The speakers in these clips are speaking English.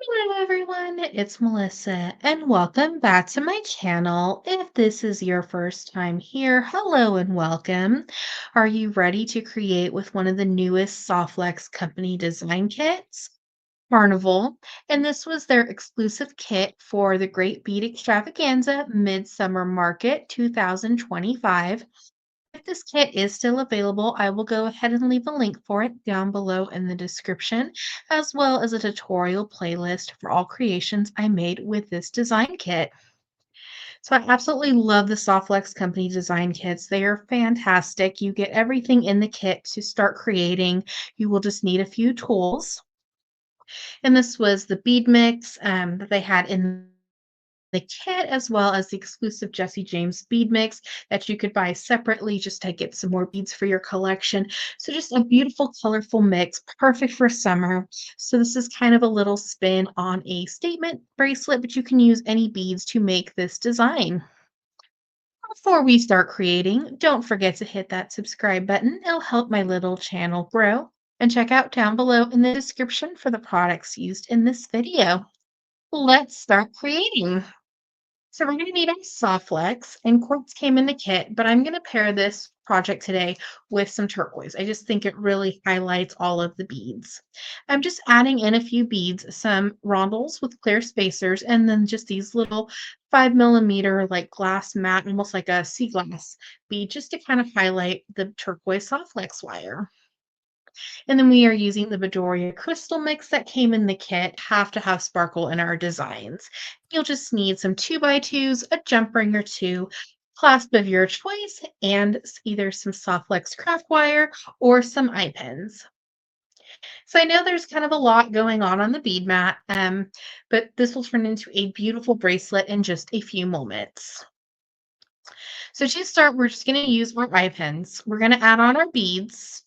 Hello everyone, it's Melissa and welcome back to my channel. If this is your first time here, hello and welcome. Are you ready to create with one of the newest Softlex company design kits? Carnival, and this was their exclusive kit for the Great Bead Extravaganza Midsummer Market 2025. If this kit is still available, I will go ahead and leave a link for it down below in the description, as well as a tutorial playlist for all creations I made with this design kit. So I absolutely love the Softlex Company design kits. They are fantastic. You get everything in the kit to start creating. You will just need a few tools. And this was the bead mix that they had in the kit, as well as the exclusive Jesse James bead mix that you could buy separately just to get some more beads for your collection. So just a beautiful, colorful mix, perfect for summer. So this is kind of a little spin on a statement bracelet, but you can use any beads to make this design. Before we start creating, don't forget to hit that subscribe button. It'll help my little channel grow. And check out down below in the description for the products used in this video. Let's start creating. So we're going to need our Softlex, and quartz came in the kit, but I'm going to pair this project today with some turquoise. I just think it really highlights all of the beads. I'm just adding in a few beads, some rondelles with clear spacers, and then just these little 5 millimeter like glass mat, almost like a sea glass bead, just to kind of highlight the turquoise Softlex wire. And then we are using the Bedoria crystal mix that came in the kit, have to have sparkle in our designs. You'll just need some 2x2s, a jump ring or two, clasp of your choice, and either some Softlex craft wire or some eye pins. So I know there's kind of a lot going on the bead mat, but this will turn into a beautiful bracelet in just a few moments. So to start, we're just going to use our eye pins. We're going to add on our beads.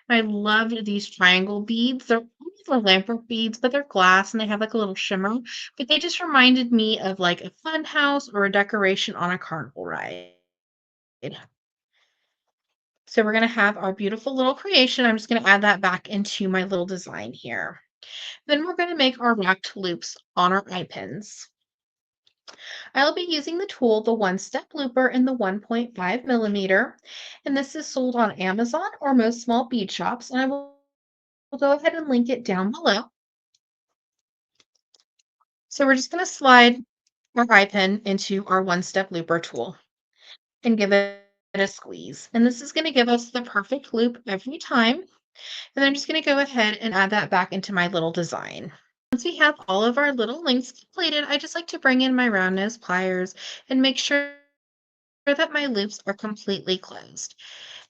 I loved these triangle beads. They're lampwork beads, but they're glass and they have like a little shimmer. But they just reminded me of like a fun house or a decoration on a carnival ride. So we're gonna have our beautiful little creation. I'm just gonna add that back into my little design here. Then we're gonna make our wrapped loops on our eye pins. I'll be using the tool, the One Step Looper in the 1.5 millimeter, and this is sold on Amazon or most small bead shops, and I will We'll go ahead and link it down below. So we're just going to slide our eye pin into our one-step looper tool and give it a squeeze. And this is going to give us the perfect loop every time. And I'm just going to go ahead and add that back into my little design. Once we have all of our little links completed, I just like to bring in my round nose pliers and make sure that my loops are completely closed.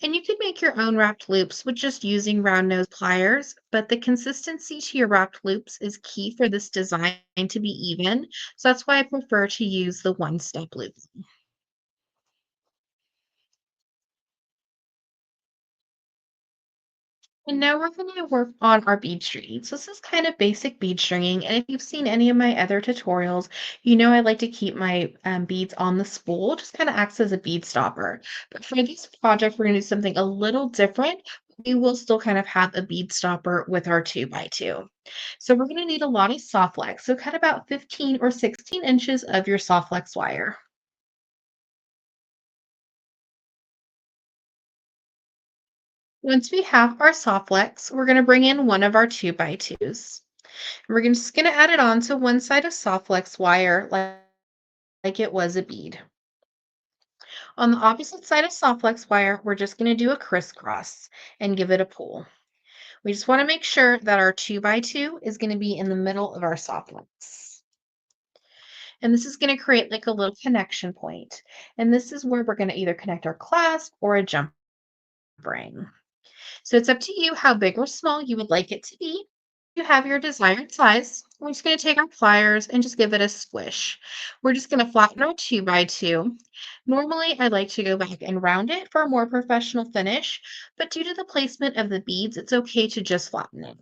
And you could make your own wrapped loops with just using round nose pliers, but the consistency to your wrapped loops is key for this design to be even. So that's why I prefer to use the one-step loop. And now we're going to work on our bead stringing. So this is kind of basic bead stringing. And if you've seen any of my other tutorials, you know I like to keep my beads on the spool, just kind of acts as a bead stopper. But for this project, we're going to do something a little different. We will still kind of have a bead stopper with our 2x2. So we're going to need a lot of soft flex. So cut about 15 or 16 inches of your soft flex wire. Once we have our soft flex, we're going to bring in one of our 2x2s. Just going to add it on to one side of soft flex wire like it was a bead. On the opposite side of soft flex wire, we're just going to do a crisscross and give it a pull. We just want to make sure that our 2x2 is going to be in the middle of our soft flex. And this is going to create like a little connection point. And this is where we're going to either connect our clasp or a jump ring. So it's up to you how big or small you would like it to be. You have your desired size. We're just going to take our pliers and just give it a squish. We're just going to flatten our 2x2. Normally, I like to go back and round it for a more professional finish, but due to the placement of the beads, it's okay to just flatten it.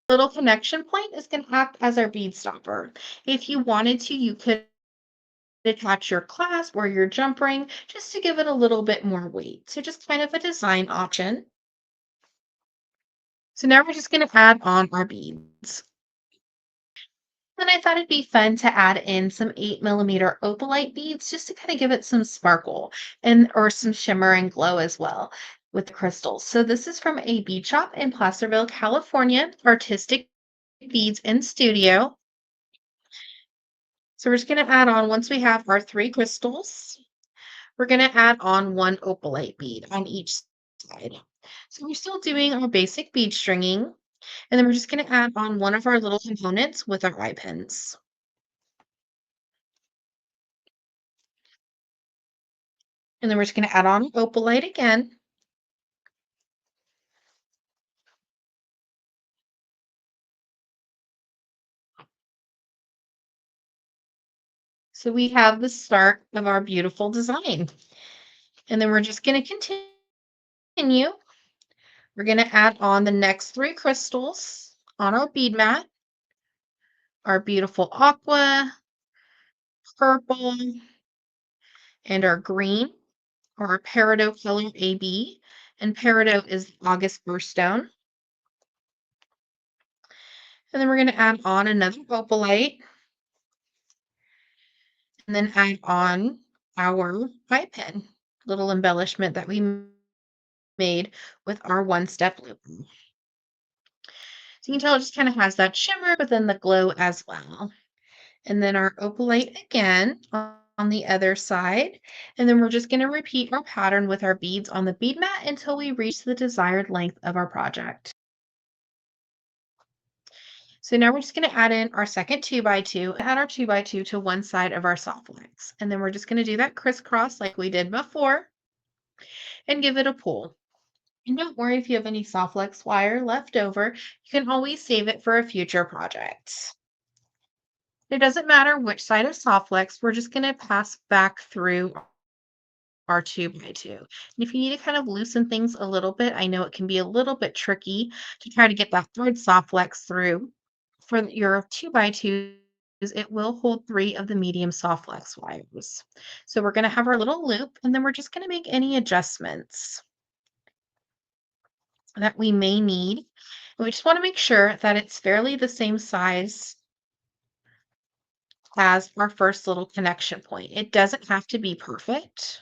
Little connection point is going to act as our bead stopper. If you wanted to, you could attach your clasp or your jump ring just to give it a little bit more weight. So just kind of a design option. So now we're just going to add on our beads. Then I thought it'd be fun to add in some 8 millimeter opalite beads just to kind of give it some sparkle and or some shimmer and glow as well with the crystals. So this is from a bead shop in Placerville, California, Artistic Beads in Studio. So we're just going to add on, once we have our 3 crystals, we're going to add on 1 opalite bead on each side. So we're still doing our basic bead stringing, and then we're just going to add on one of our little components with our eye pins. And then we're just going to add on opalite again. So we have the start of our beautiful design. And then we're just going to continue. We're going to add on the next 3 crystals on our bead mat, our beautiful aqua, purple, and our green, or our peridot color AB. And peridot is August birthstone. And then we're going to add on another opalite, and then add on our eye pin, little embellishment that we made with our one-step loop. So you can tell it just kind of has that shimmer, but then the glow as well. And then our opalite again on the other side. And then we're just going to repeat our pattern with our beads on the bead mat until we reach the desired length of our project. So now we're just going to add in our second 2x2, add our 2x2 to one side of our soft wax. And then we're just going to do that crisscross like we did before and give it a pull. And don't worry if you have any soft flex wire left over, you can always save it for a future project. It doesn't matter which side of soft flex, we're just going to pass back through our 2x2. And if you need to kind of loosen things a little bit, I know it can be a little bit tricky to try to get that third soft flex through. For your 2x2s, it will hold 3 of the medium soft flex wires. So we're going to have our little loop, and then we're just going to make any adjustments that we may need. And we just want to make sure that it's fairly the same size as our first little connection point. It doesn't have to be perfect.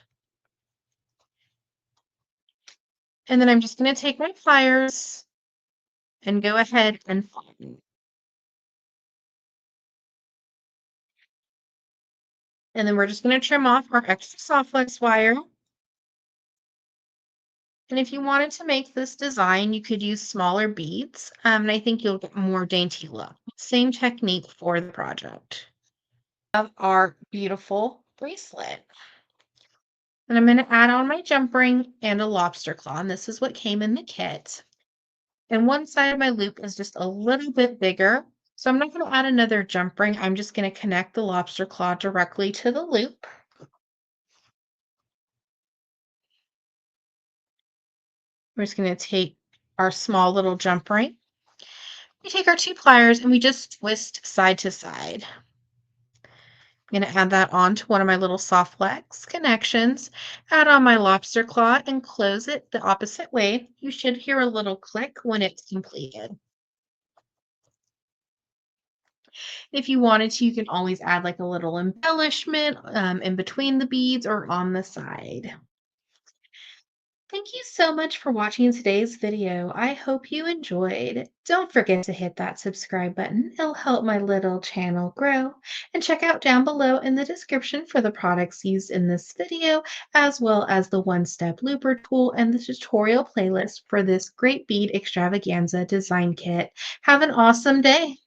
And then I'm just going to take my pliers and go ahead and flatten. And then we're just going to trim off our extra soft flex wire. And if you wanted to make this design, you could use smaller beads, and I think you'll get a more dainty look. Same technique for the project. Of our beautiful bracelet. And I'm going to add on my jump ring and a lobster claw, and this is what came in the kit. And one side of my loop is just a little bit bigger, so I'm not going to add another jump ring. I'm just going to connect the lobster claw directly to the loop. We're just going to take our small little jump ring. We take our 2 pliers and we just twist side to side. I'm going to add that on to one of my little soft flex connections, add on my lobster claw and close it the opposite way. You should hear a little click when it's completed. If you wanted to, you can always add like a little embellishment in between the beads or on the side. Thank you so much for watching today's video. I hope you enjoyed. Don't forget to hit that subscribe button. It'll help my little channel grow. And check out down below in the description for the products used in this video, as well as the one-step looper tool and the tutorial playlist for this great bead extravaganza design kit. Have an awesome day.